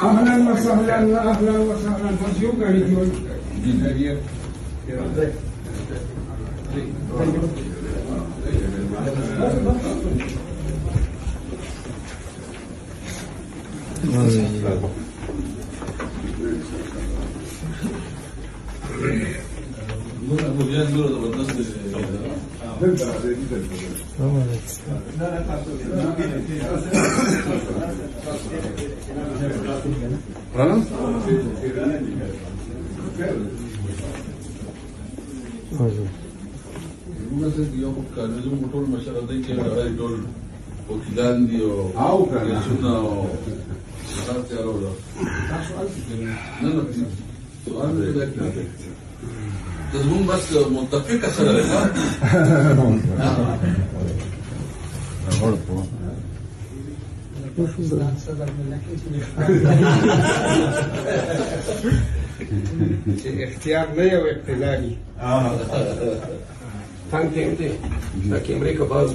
اهلا وسهلا اهلا وسهلا فشو قاعد يقول motor masyarakat yang ada itu oksidan dia, sudah sangat jauh dah. Nana, soal dia lagi. Terus bas muntafik kasar lah. اختيار نية واقتداري تانك انت لكن امريكا باز